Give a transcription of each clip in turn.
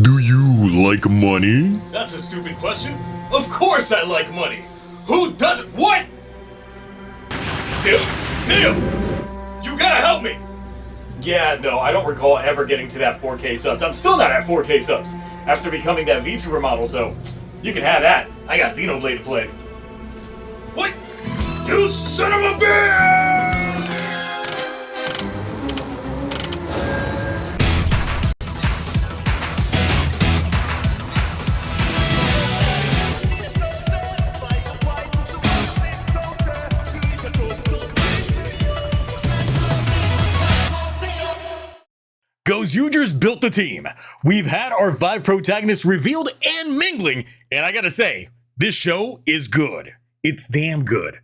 Do you like money? That's a stupid question. Of course I like money. Who doesn't? What? Dio, you gotta help me. Yeah, no, I don't recall ever getting to that 4K subs. I'm still not at 4K subs after becoming that VTuber model, so you can have that. I got Xenoblade to play. What? You son of a bitch! Gozyuger's built the team. We've had our 5 protagonists revealed and mingling, and I gotta say, this show is good. It's damn good.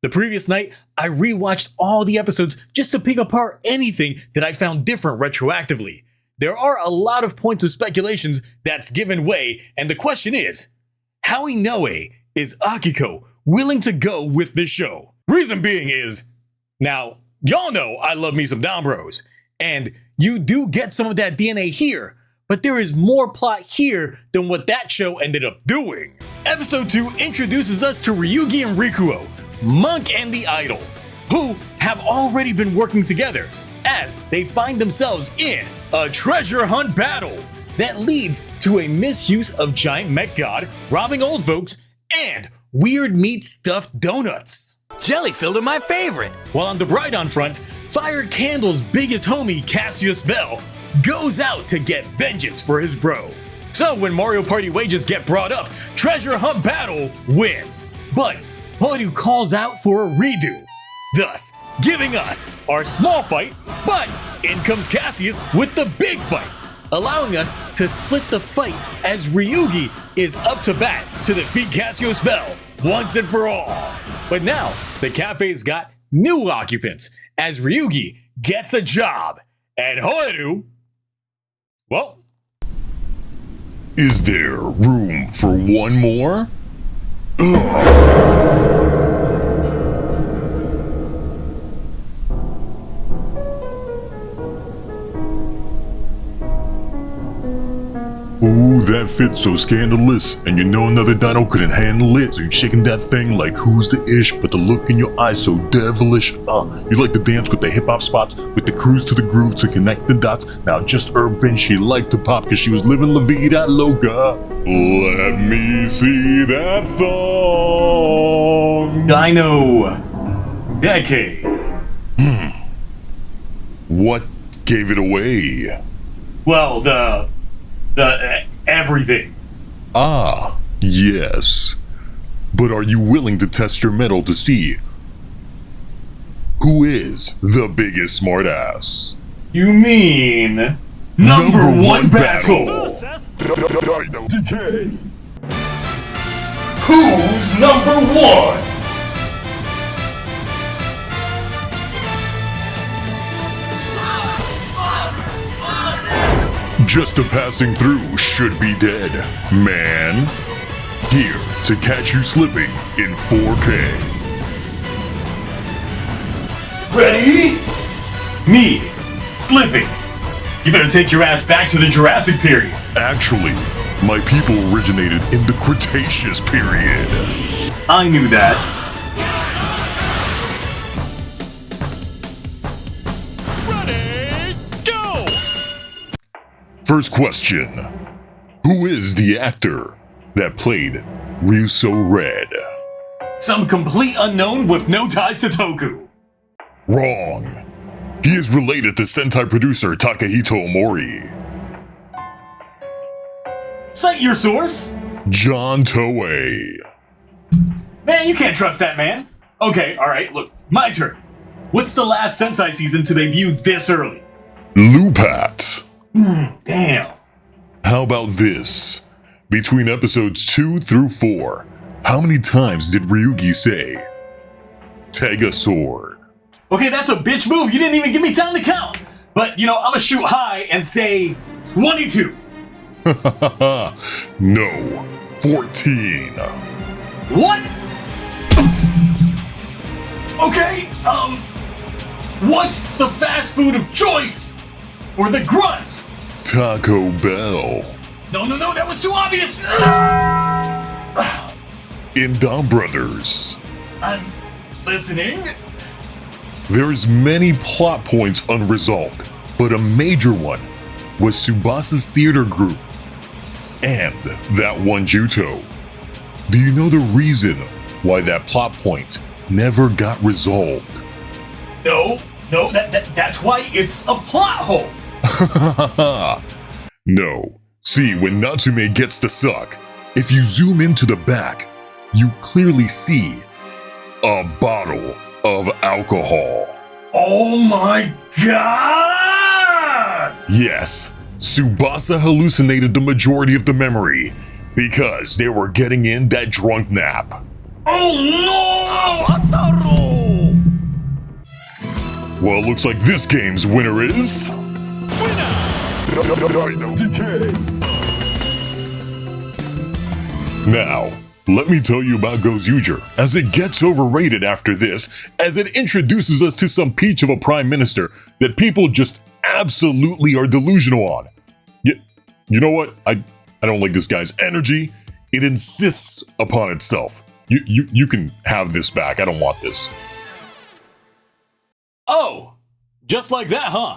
The previous night, I rewatched all the episodes just to pick apart anything that I found different retroactively. There are a lot of points of speculations that's given way, and the question is, how Inoue is Akiko willing to go with this show? Reason being is, now, y'all know I love me some Down Bros, and you do get some of that DNA here, but there is more plot here than what that show ended up doing. Episode 2 introduces us to Ryugi and Rikuo, Monk and the Idol, who have already been working together as they find themselves in a treasure hunt battle that leads to a misuse of giant mech god, robbing old folks, and weird meat stuffed donuts. Jelly-filled are my favorite. While on the Brighton front, Fire Candle's biggest homie, Cassius Bell, goes out to get vengeance for his bro. So when Mario Party wages get brought up, Treasure Hunt Battle wins. But Horu calls out for a redo, thus giving us our small fight, but in comes Cassius with the big fight, allowing us to split the fight as Ryugi is up to bat to defeat Cassius Bell once and for all. But now, the cafe's got new occupants as Ryugi gets a job, and Horu, well... Is there room for one more? Ooh, that fit's so scandalous, and you know another dino couldn't handle it, so you're shaking that thing like who's the ish, but the look in your eyes so devilish. You like to dance with the hip-hop spots, with the cruise to the groove to connect the dots. Now just urban, she liked to pop cause she was living La Vida Loca. Let me see that thong. Dino Decade. What gave it away? Well, the everything. Ah, yes. But are you willing to test your mettle to see who is the biggest smartass? You mean number one battle? Decay. Who's number one? Just a passing through should be dead, man. Here to catch you slipping in 4K. Ready? Me, slipping. You better take your ass back to the Jurassic period. Actually, my people originated in the Cretaceous period. I knew that. First question. Who is the actor that played Ryuso Red? Some complete unknown with no ties to Toku. Wrong. He is related to Sentai producer Takahito Omori. Cite your source. John Toei. Man, you can't trust that man. Okay, alright, look, my turn. What's the last Sentai season to debut this early? Lupat. Damn. How about this? Between episodes 2 through 4, how many times did Ryugi say, Tegasword? Okay, that's a bitch move. You didn't even give me time to count. But, you know, I'm gonna shoot high and say 22. No, 14. What? Okay, what's the fast food of choice for the grunts? Taco Bell. No, that was too obvious! In Dom Brothers, I'm listening. there's many plot points unresolved, but a major one was Tsubasa's theater group and that one Juto. Do you know the reason why that plot point never got resolved? No, that's why it's a plot hole. No. See, when Natsume gets to suck, if you zoom into the back, you clearly see a bottle of alcohol. Oh my god! Yes, Tsubasa hallucinated the majority of the memory because they were getting in that drunk nap. Oh no! Well, looks like this game's winner is... Now, let me tell you about Gozyuger, as it gets overrated after this, as it introduces us to some peach of a prime minister that people just absolutely are delusional on. You know what? I don't like this guy's energy. It insists upon itself. You can have this back. I don't want this. Oh, just like that, huh?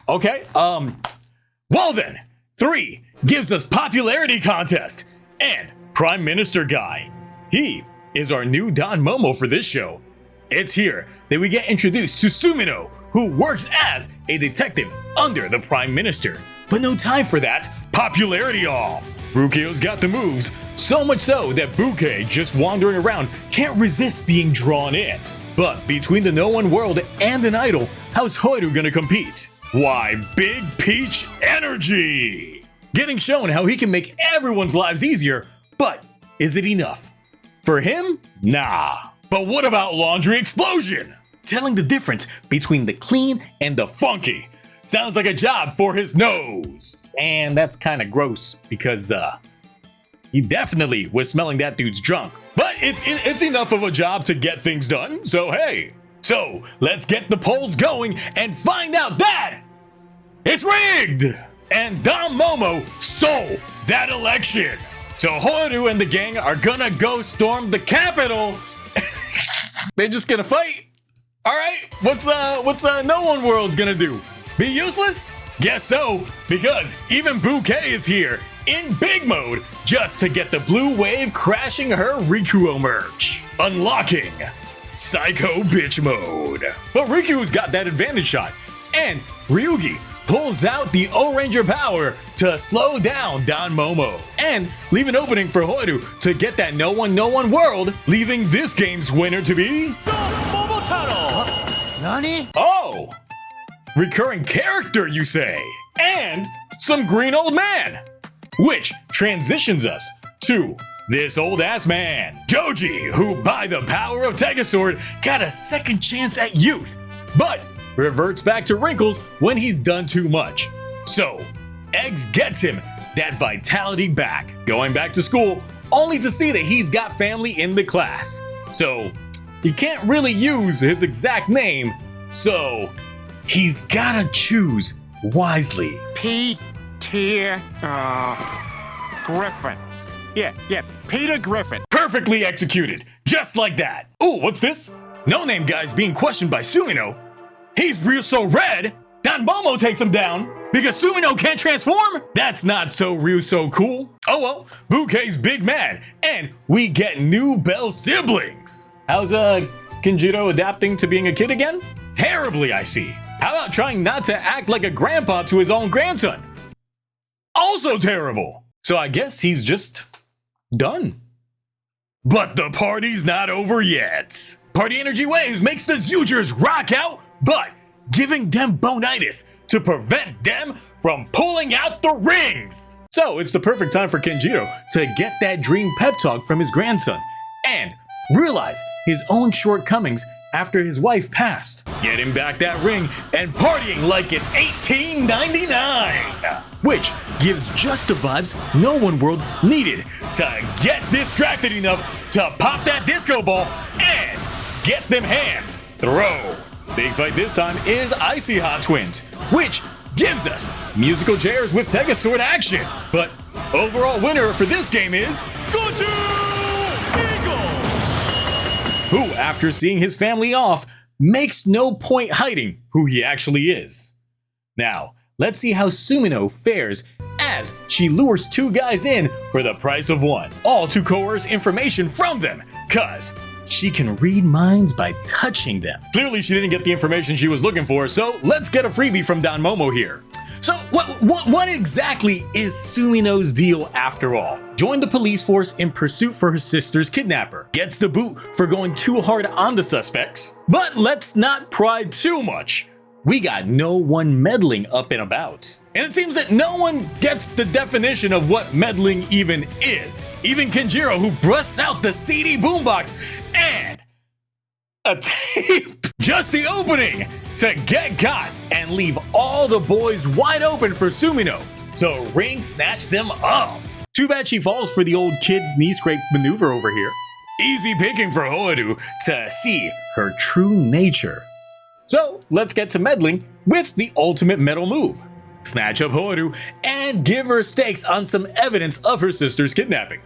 Okay, well then, 3 gives us popularity contest and Prime Minister guy. He is our new Don Momo for this show. It's here that we get introduced to Sumino, who works as a detective under the Prime Minister. But no time for that, popularity off. Rukio's got the moves, so much so that Bouquet, just wandering around, can't resist being drawn in. But between the No One World and an idol, how's Hoiru gonna compete? Why, Big Peach energy! Getting shown how he can make everyone's lives easier, but is it enough? For him? Nah. But what about Laundry Explosion? Telling the difference between the clean and the funky. Sounds like a job for his nose. And that's kind of gross because, he definitely was smelling that dude's drunk. But it's enough of a job to get things done, so hey. So, let's get the polls going and find out that it's rigged! And Don Momo stole that election! So Hoiru and the gang are gonna go storm the Capitol! They're just gonna fight? Alright, what's No One World's gonna do? Be useless? Guess so, because even Bouquet is here in big mode just to get the blue wave crashing her Rikuo merch. Unlocking Psycho Bitch mode. But Riku's got that advantage shot, and Ryugi pulls out the O-Ranger power to slow down Don Momo and leave an opening for Hoiru to get that No One World, leaving this game's winner to be... Nani? Oh! Recurring character, you say? And some green old man! Which transitions us to this old ass man, Joji, who by the power of Tegasword got a second chance at youth, but reverts back to wrinkles when he's done too much. So, Eggs gets him that vitality back, going back to school only to see that he's got family in the class. So, he can't really use his exact name, so he's gotta choose wisely. Peter Griffin. Yeah, Peter Griffin. Perfectly executed, just like that. Ooh, what's this? No Name Guy's being questioned by Sumino. He's real so red. Don Momo takes him down because Sumino can't transform. That's not so real so cool. Oh well, Bouquet's big mad, and we get new Bell siblings. How's Kinjiro adapting to being a kid again? Terribly, I see. How about trying not to act like a grandpa to his own grandson? Also terrible. So I guess he's just done. But the party's not over yet. Party Energy Waves makes the Gozyugers rock out, but giving them bonitis to prevent them from pulling out the rings. So it's the perfect time for Kenjiro to get that dream pep talk from his grandson and realize his own shortcomings after his wife passed. Get him back that ring and partying like it's 1899, which gives just the vibes No One World needed to get distracted enough to pop that disco ball and get them hands throw. Big fight this time is Icy Hot Twins, which gives us musical chairs with Tegasword action. But overall winner for this game is Gozyuger, who, after seeing his family off, makes no point hiding who he actually is. Now, let's see how Sumino fares as she lures two guys in for the price of one, all to coerce information from them, cause she can read minds by touching them. Clearly she didn't get the information she was looking for, so let's get a freebie from Don Momo here. So what exactly is Sumino's deal after all? Joined the police force in pursuit for her sister's kidnapper. Gets the boot for going too hard on the suspects. But let's not pry too much. We got no one meddling up and about. And it seems that no one gets the definition of what meddling even is. Even Kenjiro, who busts out the CD boombox and a tape. Just the opening to get caught and leave all the boys wide open for Sumino to ring snatch them up. Too bad she falls for the old kid knee scrape maneuver over here. Easy picking for Hoaru to see her true nature. So let's get to meddling with the ultimate metal move. Snatch up Hoaru and give her stakes on some evidence of her sister's kidnapping.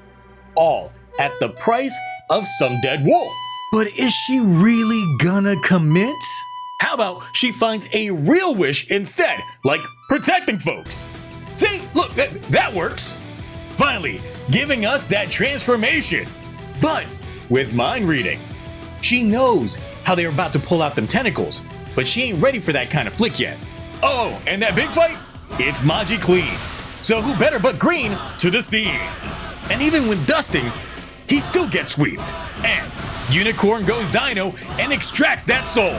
All at the price of some dead wolf. But is she really gonna commit? How about she finds a real wish instead, like protecting folks? See, look, that works. Finally, giving us that transformation, but with mind reading. She knows how they're about to pull out them tentacles, but she ain't ready for that kind of flick yet. Oh, and that big fight? It's Maji clean. So who better but Green to the scene? And even when dusting, he still gets sweeped. And Unicorn goes Dino and extracts that soul.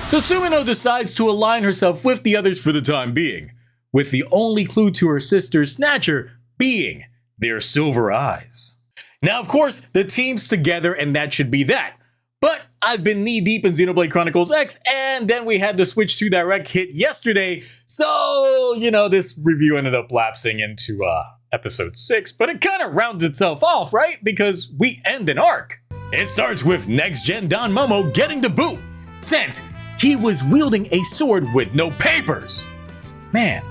So Sumino decides to align herself with the others for the time being, with the only clue to her sister's snatcher being their silver eyes. Now, of course, the team's together and that should be that. But I've been knee-deep in Xenoblade Chronicles X, and then we had to switch to Direct Hit yesterday, so, this review ended up lapsing into, episode 6, but it kind of rounds itself off, right? Because we end an arc. It starts with next-gen Don Momo getting the boot, since he was wielding a sword with no papers. Man,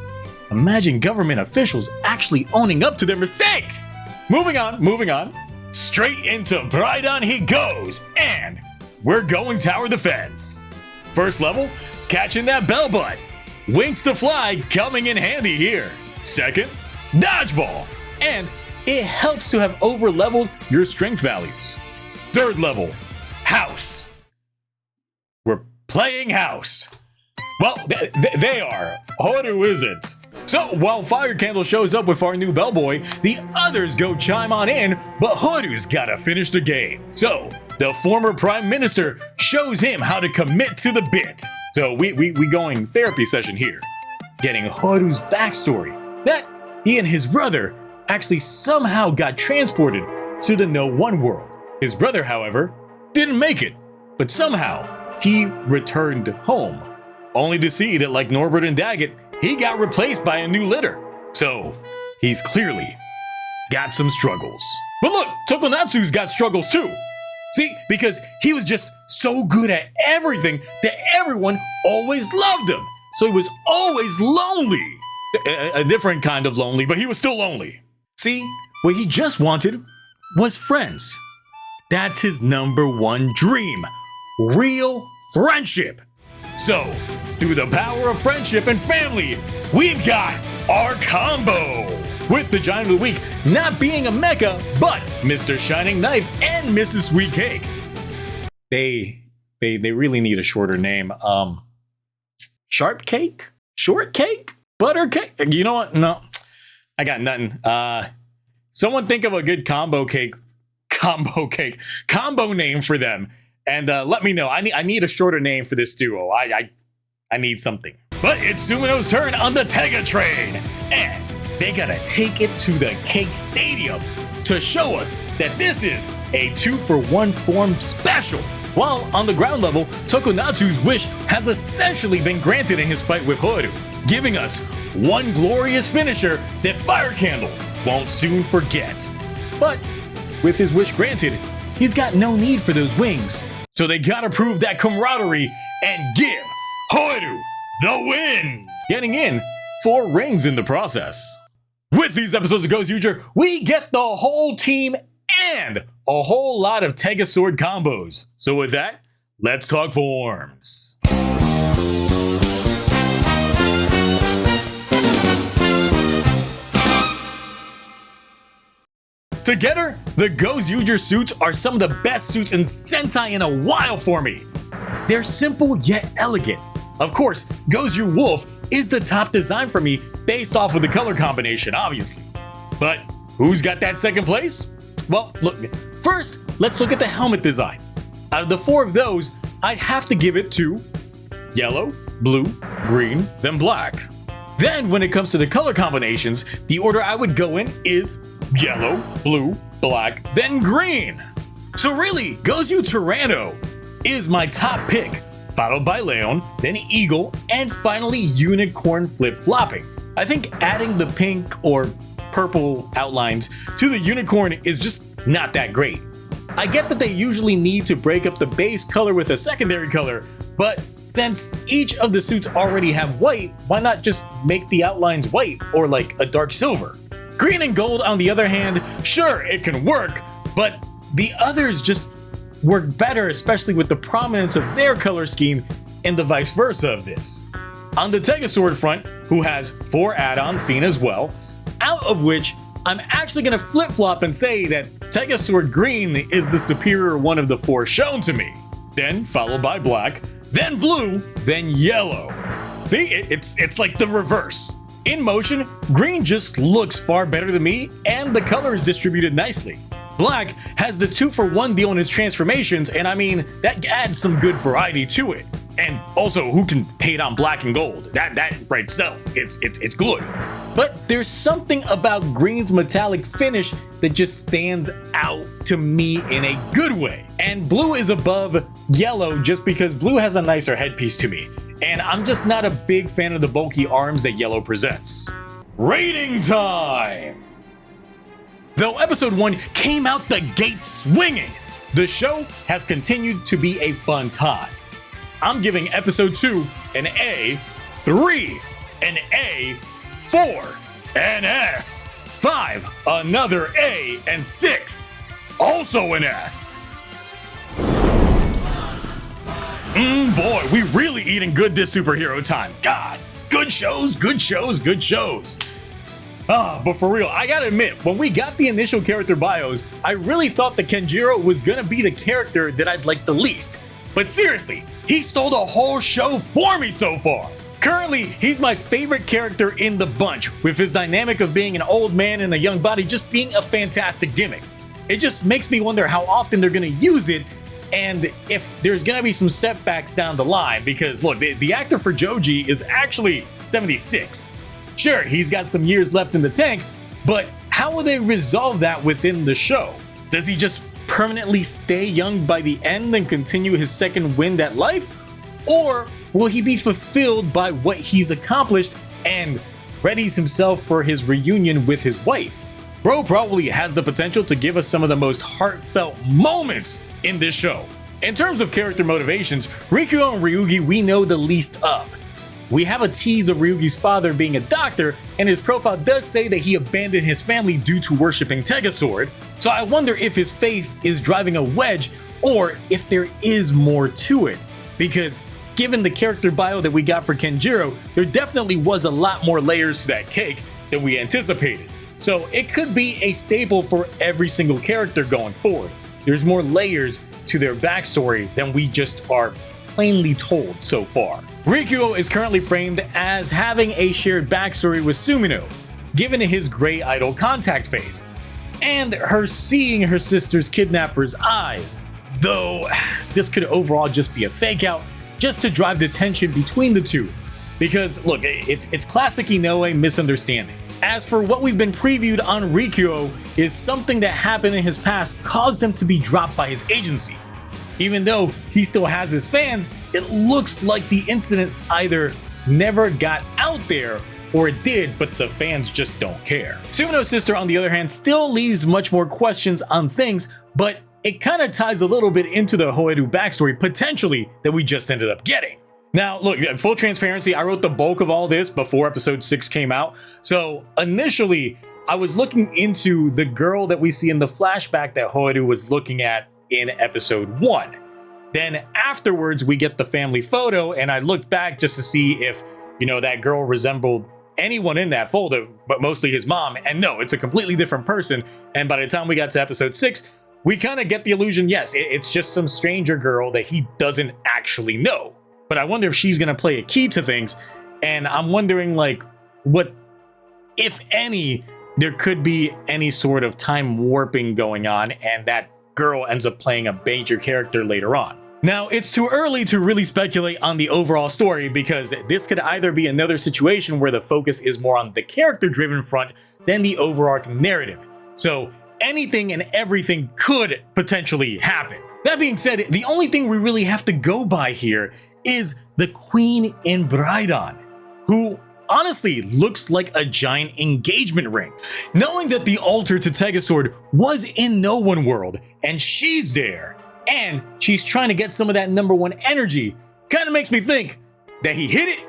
imagine government officials actually owning up to their mistakes! Moving on. Straight into Brighton he goes, and we're going tower defense. First level, catching that bell butt. Wings to fly coming in handy here. Second, dodgeball, and it helps to have over-leveled your strength values. Third level, house. We're playing house. Well, they are. Horu isn't. So, while Fire Candle shows up with our new bellboy, the others go chime on in, but Horu's gotta finish the game. So, the former Prime Minister shows him how to commit to the bit. So, we going therapy session here. Getting Horu's backstory, that he and his brother actually somehow got transported to the No One world. His brother, however, didn't make it, but somehow he returned home, only to see that like Norbert and Daggett, he got replaced by a new litter. So, he's clearly got some struggles. But look, Tokonatsu's got struggles too. See, because he was just so good at everything that everyone always loved him. So he was always lonely. A different kind of lonely, but he was still lonely. See, what he just wanted was friends. That's his number one dream. Real friendship. So, through the power of friendship and family, we've got our combo. With the Giant of the Week not being a mecha, but Mr. Shining Knife and Mrs. Sweet Cake. They really need a shorter name. Sharp Cake? Short Cake? Butter Cake? You know what? No, I got nothing. Someone think of a good combo name for them. And let me know. I need a shorter name for this duo. I need something. But it's Sumino's turn on the Tega train. And they gotta take it to the Cake Stadium to show us that this is a 2-for-1 form special. While on the ground level, Tokonatsu's wish has essentially been granted in his fight with Horu, giving us one glorious finisher that Fire Candle won't soon forget. But with his wish granted, he's got no need for those wings. So they gotta prove that camaraderie and give Horu the win. Getting in 4 rings in the process. With these episodes of Gozyuger, we get the whole team and a whole lot of Tega Sword combos. So with that, let's talk forms. Together, the Gozyuger suits are some of the best suits in Sentai in a while for me. They're simple yet elegant. Of course, Gozyuger Wolf is the top design for me based off of the color combination, obviously. But who's got that second place? Well, look, first, let's look at the helmet design. Out of the 4 of those, I'd have to give it to yellow, blue, green, then black. Then when it comes to the color combinations, the order I would go in is yellow, blue, black, then green. So really, Gozyuger Tyranno is my top pick, followed by Leon, then Eagle, and finally Unicorn flip-flopping. I think adding the pink or purple outlines to the unicorn is just not that great. I get that they usually need to break up the base color with a secondary color, but since each of the suits already have white, why not just make the outlines white or like a dark silver? Green and gold, on the other hand, sure, it can work, but the others just work better, especially with the prominence of their color scheme and the vice versa of this. On the Tega Sword front, who has 4 add-ons seen as well, out of which I'm actually going to flip-flop and say that Tega Sword Green is the superior one of the 4 shown to me. Then followed by black, then blue, then yellow. See, it's like the reverse. In motion, green just looks far better to me, and the color is distributed nicely. Black has the 2-for-1 deal in his transformations, and I mean, that adds some good variety to it. And also, who can hate on black and gold? That right itself, it's good. But there's something about green's metallic finish that just stands out to me in a good way. And blue is above yellow just because blue has a nicer headpiece to me. And I'm just not a big fan of the bulky arms that yellow presents. Rating time! Though episode 1 came out the gate swinging, the show has continued to be a fun time. I'm giving episode 2 an A, 3 an A, 4 an S, 5 another A, and 6 also an S. Boy, we really eating good this superhero time. God, good shows, good shows, good shows. But for real, I gotta admit, when we got the initial character bios, I really thought that Kenjiro was gonna be the character that I'd like the least. But seriously, he stole the whole show for me so far. Currently, he's my favorite character in the bunch, with his dynamic of being an old man in a young body just being a fantastic gimmick. It just makes me wonder how often they're gonna use it, and if there's gonna be some setbacks down the line, because look, the actor for Joji is actually 76. Sure, he's got some years left in the tank, but how will they resolve that within the show? Does he just permanently stay young by the end and continue his second wind at life? Or will he be fulfilled by what he's accomplished and readies himself for his reunion with his wife? Bro probably has the potential to give us some of the most heartfelt moments in this show. In terms of character motivations, Rikuo and Ryugi we know the least of. We have a tease of Ryugi's father being a doctor, and his profile does say that he abandoned his family due to worshipping Tega Sword, so I wonder if his faith is driving a wedge or if there is more to it. Because given the character bio that we got for Kenjiro, there definitely was a lot more layers to that cake than we anticipated. So it could be a staple for every single character going forward. There's more layers to their backstory than we just are plainly told so far. Rikuo is currently framed as having a shared backstory with Sumino, given his gray idol contact phase, and her seeing her sister's kidnapper's eyes, though this could overall just be a fake out just to drive the tension between the two, because look, it's classic Inoue misunderstanding. As for what we've been previewed on Rikuo is something that happened in his past caused him to be dropped by his agency. Even though he still has his fans, it looks like the incident either never got out there or it did, but the fans just don't care. Sumino's sister, on the other hand, still leaves much more questions on things, but it kind of ties a little bit into the Hoeru backstory, potentially, that we just ended up getting. Now, look, full transparency, I wrote the bulk of all this before episode 6 came out. So initially, I was looking into the girl that we see in the flashback that Hoiru was looking at in episode 1. Then afterwards, we get the family photo, and I looked back just to see if, that girl resembled anyone in that folder, but mostly his mom. And no, it's a completely different person. And by the time we got to episode 6, we kind of get the illusion, yes, it's just some stranger girl that he doesn't actually know. But I wonder if she's going to play a key to things. And I'm wondering, what, if any, there could be any sort of time warping going on, and that girl ends up playing a major character later on. Now, it's too early to really speculate on the overall story, because this could either be another situation where the focus is more on the character-driven front than the overarching narrative. So anything and everything could potentially happen. That being said, the only thing we really have to go by here is the Queen in Brighton, who honestly looks like a giant engagement ring. Knowing that the altar to Tegasword was in No One World, and she's there, and she's trying to get some of that number 1 energy, kind of makes me think that he hit it,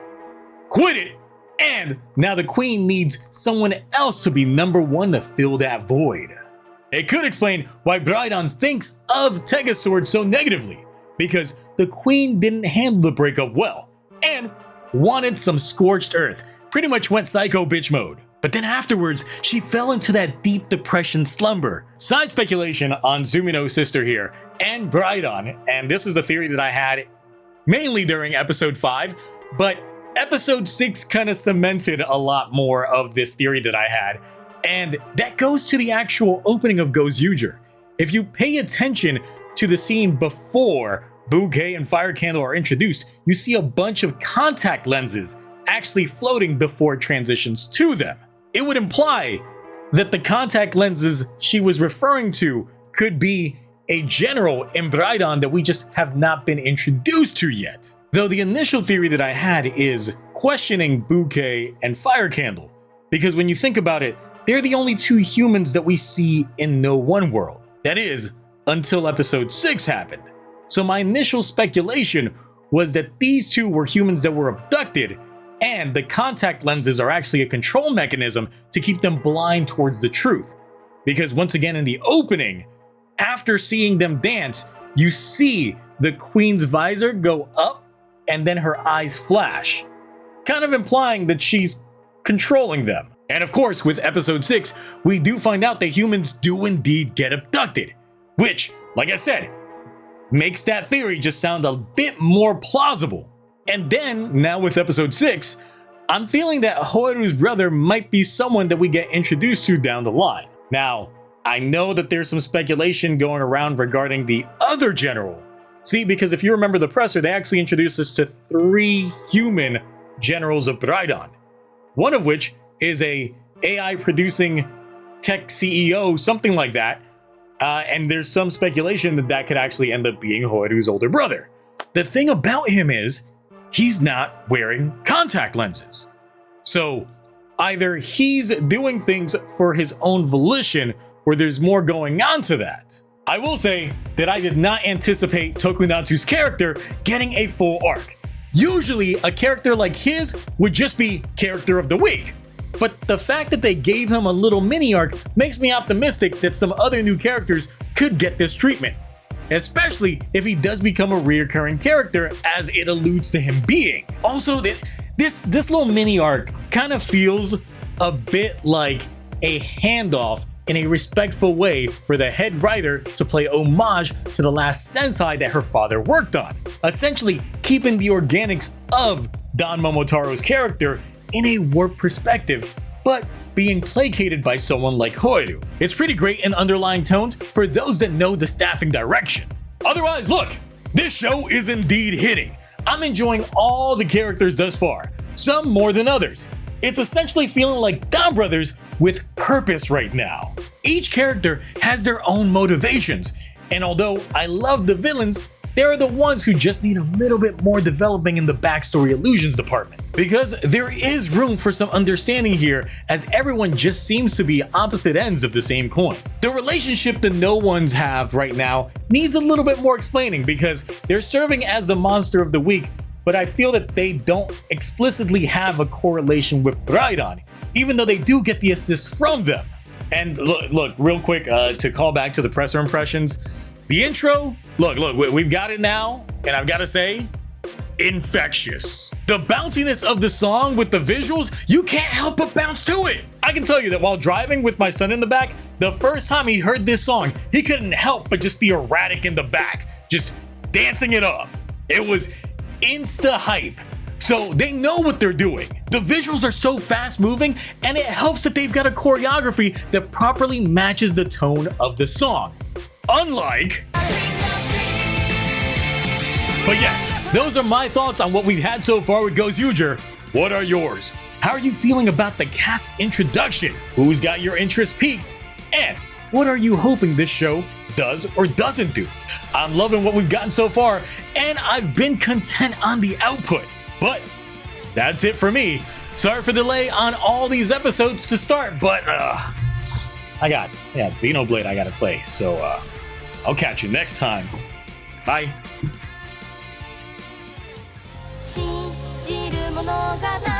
quit it, and now the Queen needs someone else to be number 1 to fill that void. It could explain why Brighton thinks of Tegasword so negatively, because the Queen didn't handle the breakup well, and wanted some scorched earth, pretty much went psycho bitch mode. But then afterwards, she fell into that deep depression slumber. Side speculation on Sumino's sister here, and Brighton, and this is a theory that I had mainly during episode 5, but episode 6 kind of cemented a lot more of this theory that I had. And that goes to the actual opening of Gozyuger. If you pay attention to the scene before Bouquet and Fire Candle are introduced, you see a bunch of contact lenses actually floating before it transitions to them. It would imply that the contact lenses she was referring to could be a general in Brighton that we just have not been introduced to yet. Though the initial theory that I had is questioning Bouquet and Fire Candle, because when you think about it, they're the only 2 humans that we see in No One World. That is, until episode 6 happened. So my initial speculation was that these 2 were humans that were abducted, and the contact lenses are actually a control mechanism to keep them blind towards the truth. Because once again in the opening, after seeing them dance, you see the Queen's visor go up and then her eyes flash, kind of implying that she's controlling them. And of course, with episode 6, we do find out that humans do indeed get abducted, which, like I said, makes that theory just sound a bit more plausible. And then, now with episode 6, I'm feeling that Hoiru's brother might be someone that we get introduced to down the line. Now, I know that there's some speculation going around regarding the other general. See, because if you remember the presser, they actually introduced us to 3 human generals of Brighton. One of which is a AI producing tech CEO, something like that. And there's some speculation that that could actually end up being Hoiru's older brother. The thing about him is, he's not wearing contact lenses. So either he's doing things for his own volition, or there's more going on to that. I will say that I did not anticipate Tokunatsu's character getting a full arc. Usually, a character like his would just be character of the week. But the fact that they gave him a little mini arc makes me optimistic that some other new characters could get this treatment. Especially if he does become a reoccurring character, as it alludes to him being. Also, this little mini arc kind of feels a bit like a handoff in a respectful way for the head writer to play homage to the last Sensei that her father worked on. Essentially keeping the organics of Don Momotaro's character in a warped perspective, but being placated by someone like Hoiru. It's pretty great in underlying tones for those that know the staffing direction. Otherwise, look, this show is indeed hitting. I'm enjoying all the characters thus far, some more than others. It's essentially feeling like Don Brothers with purpose right now. Each character has their own motivations, and although I love the villains, they're the ones who just need a little bit more developing in the backstory illusions department. Because there is room for some understanding here, as everyone just seems to be opposite ends of the same coin. The relationship the No Ones have right now needs a little bit more explaining, because they're serving as the monster of the week but I feel that they don't explicitly have a correlation with Brighton, even though they do get the assist from them. And look, real quick, to call back to the presser impressions, the intro, look, we've got it now, and I've got to say, infectious. The bounciness of the song with the visuals, you can't help but bounce to it. I can tell you that while driving with my son in the back, the first time he heard this song, he couldn't help but just be erratic in the back, just dancing it up. It was insta hype. So they know what they're doing. The visuals are so fast moving, and it helps that they've got a choreography that properly matches the tone of the song. Unlike... But yes, those are my thoughts on what we've had so far with Gozyuger. What are yours? How are you feeling about the cast's introduction? Who's got your interest peaked? And what are you hoping this show does or doesn't do? I'm loving what we've gotten so far, and I've been content on the output. But that's it for me. Sorry for the delay on all these episodes to start, but I got Xenoblade I gotta play, so I'll catch you next time. Bye. 信じるものがない